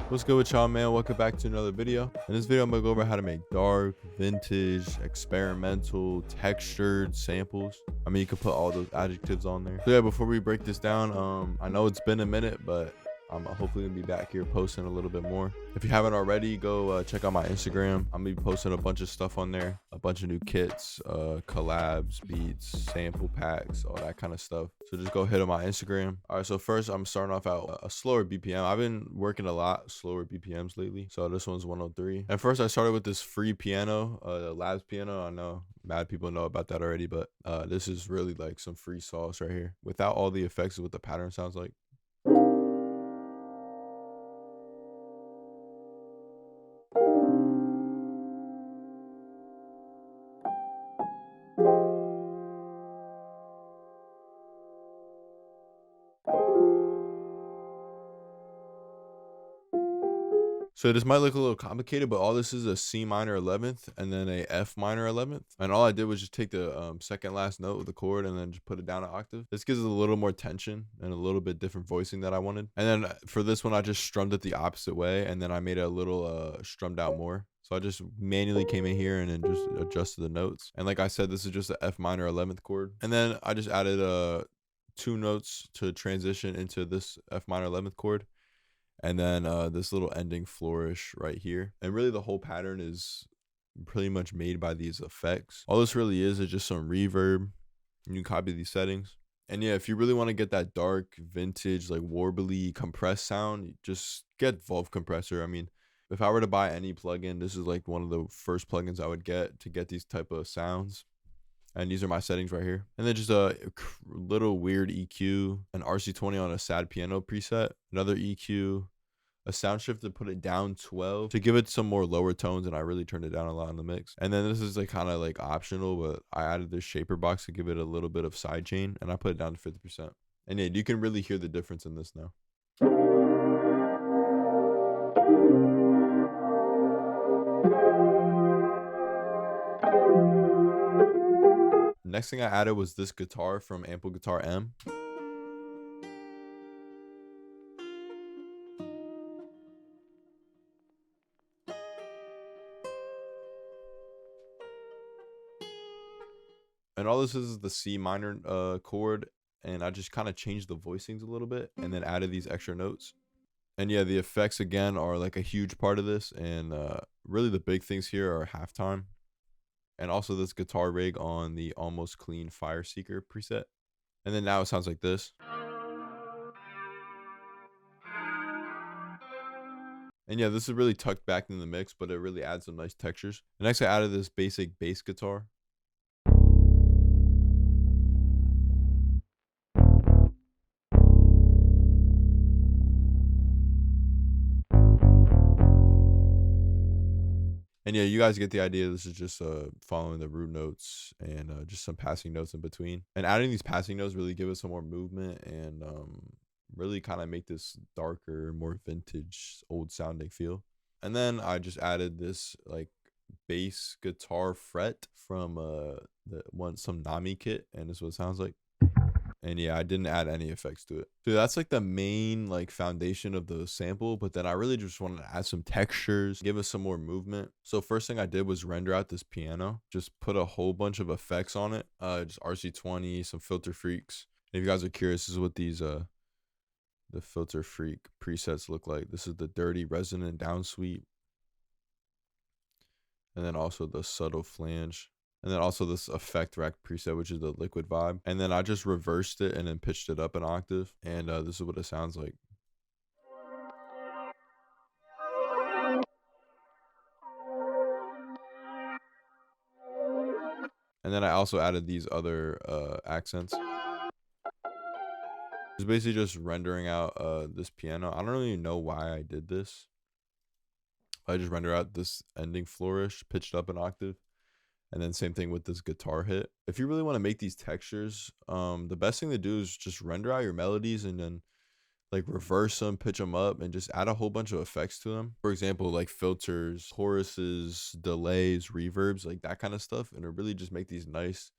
What's good with y'all, man? Welcome back to another video. In this video I'm gonna go over how to make dark, vintage, experimental, textured samples. I mean, you could put all those adjectives on there. So yeah, before we break this down, I know it's been a minute, but I'm hopefully gonna be back here posting a little bit more. If you haven't already, go check out my Instagram. I'm gonna be posting a bunch of stuff on there, a bunch of new kits, collabs, beats, sample packs, all that kind of stuff. So just go hit on my Instagram. All right, so first I'm starting off at a slower BPM. I've been working a lot slower BPMs lately, so this one's 103. And first I started with this free piano, the Labs piano. I know mad people know about that already, but this is really like some free sauce right here without all the effects of what the pattern sounds like. So this might look a little complicated, but all this is a C minor 11th and then a F minor 11th. And all I did was just take the second last note of the chord and then just put it down an octave. This gives it a little more tension and a little bit different voicing that I wanted. And then for this one, I just strummed it the opposite way. And then I made it a little strummed out more. So I just manually came in here and then just adjusted the notes. And like I said, this is just a F minor 11th chord. And then I just added 2 notes to transition into this F minor 11th chord. And then this little ending flourish right here. And really the whole pattern is pretty much made by these effects. All this really is just some reverb. You can copy these settings. And yeah, if you really want to get that dark, vintage, like warbly compressed sound, just get Valve Compressor. I mean, if I were to buy any plugin, this is like one of the first plugins I would get to get these type of sounds. And these are my settings right here. And then just a little weird EQ, an RC20 on a sad piano preset, another EQ, a sound shift to put it down 12 to give it some more lower tones. And I really turned it down a lot in the mix. And then this is like kind of like optional, but I added this shaper box to give it a little bit of sidechain and I put it down to 50%. And yeah, you can really hear the difference in this now. Next thing I added was this guitar from Ample Guitar M. And all this is the C minor chord, and I just kind of changed the voicings a little bit and then added these extra notes. And yeah, the effects again are like a huge part of this, and really the big things here are halftime. And also this guitar rig on the Almost Clean Fire Seeker preset. And then now it sounds like this. And yeah, this is really tucked back in the mix, but it really adds some nice textures. And next I added this basic bass guitar. And yeah, you guys get the idea. This is just following the root notes and just some passing notes in between. And adding these passing notes really give it some more movement and really kind of make this darker, more vintage, old sounding feel. And then I just added this like bass guitar fret from some Nami kit, and this is what it sounds like. And yeah, I didn't add any effects to it. So that's like the main like foundation of the sample, but then I really just wanted to add some textures, give us some more movement. So first thing I did was render out this piano, just put a whole bunch of effects on it, just RC20, some Filter Freaks. If you guys are curious, this is what these the Filter Freak presets look like. This is the dirty resonant down sweep, and then also the subtle flange. And then also this effect rack preset, which is the liquid vibe. And then I just reversed it and then pitched it up an octave. And this is what it sounds like. And then I also added these other accents. It's basically just rendering out this piano. I don't really know why I did this. I just render out this ending flourish, pitched up an octave. And then same thing with this guitar hit. If you really want to make these textures, the best thing to do is just render out your melodies and then like reverse them, pitch them up, and just add a whole bunch of effects to them. For example, like filters, choruses, delays, reverbs, like that kind of stuff. And it really just make these nice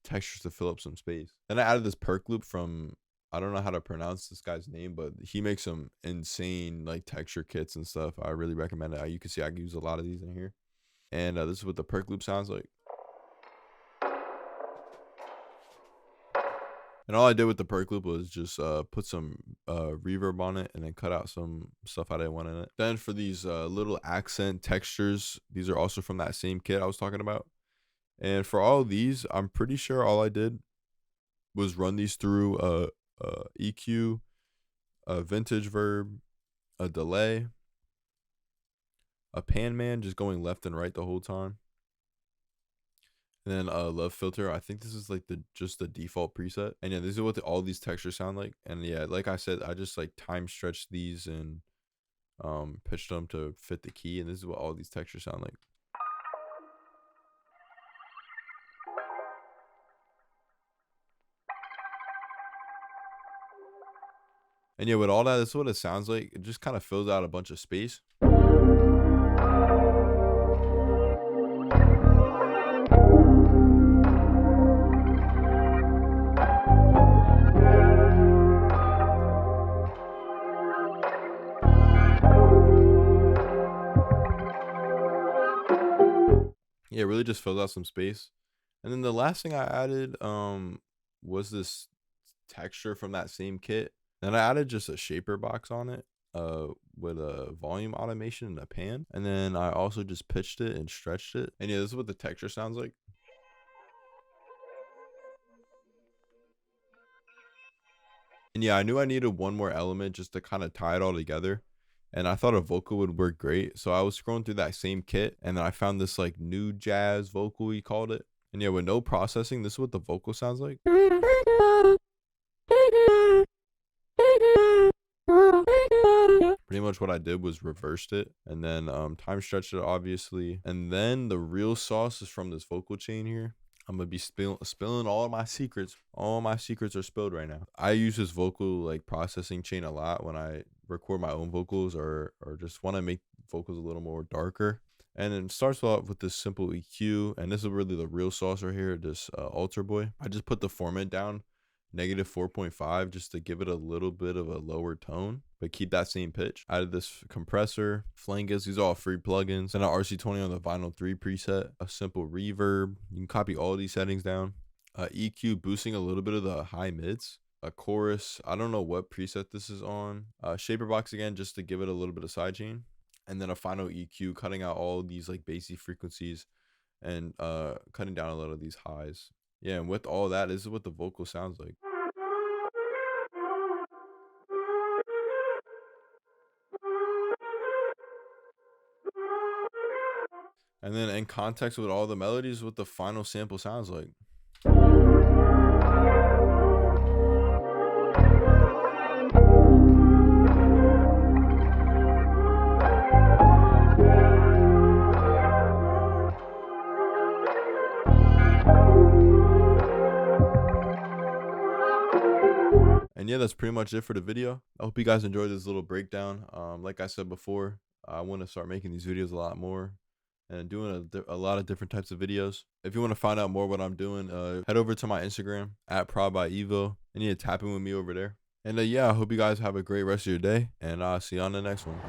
textures to fill up some space. Then I added this perk loop from I don't know how to pronounce this guy's name, but he makes some insane like texture kits and stuff. I really recommend it. You can see I use a lot of these in here. And this is what the perk loop sounds like. And all I did with the perk loop was just put some reverb on it and then cut out some stuff I didn't want in it. Then for these little accent textures, these are also from that same kit I was talking about. And for all of these, I'm pretty sure all I did was run these through EQ, a vintage verb, a delay, a pan man just going left and right the whole time, and then a love filter. I think this is like just the default preset. And yeah, this is what all these textures sound like. And yeah, like I said, I just like time stretched these and pitched them to fit the key, and this is what all these textures sound like. And yeah, with all that, that's what it sounds like. It just kind of fills out a bunch of space. Yeah, it really just fills out some space. And then the last thing I added was this texture from that same kit. Then I added just a shaper box on it with a volume automation and a pan. And then I also just pitched it and stretched it. And yeah, this is what the texture sounds like. And yeah, I knew I needed one more element just to kind of tie it all together. And I thought a vocal would work great. So I was scrolling through that same kit, and then I found this like new jazz vocal, he called it. And yeah, with no processing, this is what the vocal sounds like. Pretty much what I did was reversed it and then time stretched it, obviously. And then the real sauce is from this vocal chain here. I'm gonna be spilling all of my secrets. All my secrets are spilled right now. I use this vocal like processing chain a lot when I record my own vocals or just want to make vocals a little more darker. And it starts off with this simple EQ, and this is really the real sauce right here, this altar boy. I just put the formant down -4.5 just to give it a little bit of a lower tone, but keep that same pitch. I added this compressor, flanges, these are all free plugins, and an RC20 on the Vinyl 3 preset, a simple reverb. You can copy all these settings down. EQ boosting a little bit of the high mids, a chorus. I don't know what preset this is on. Shaper box again, just to give it a little bit of sidechain, and then a final EQ cutting out all these like bassy frequencies and cutting down a lot of these highs. Yeah, and with all that, this is what the vocal sounds like. And then in context with all the melodies, what the final sample sounds like. And yeah, that's pretty much it for the video. I hope you guys enjoyed this little breakdown. Like I said before, I want to start making these videos a lot more and doing a lot of different types of videos. If you want to find out more what I'm doing, head over to my Instagram at prodbyeville and you tap in with me over there. And yeah, I hope you guys have a great rest of your day, and I'll see you on the next one.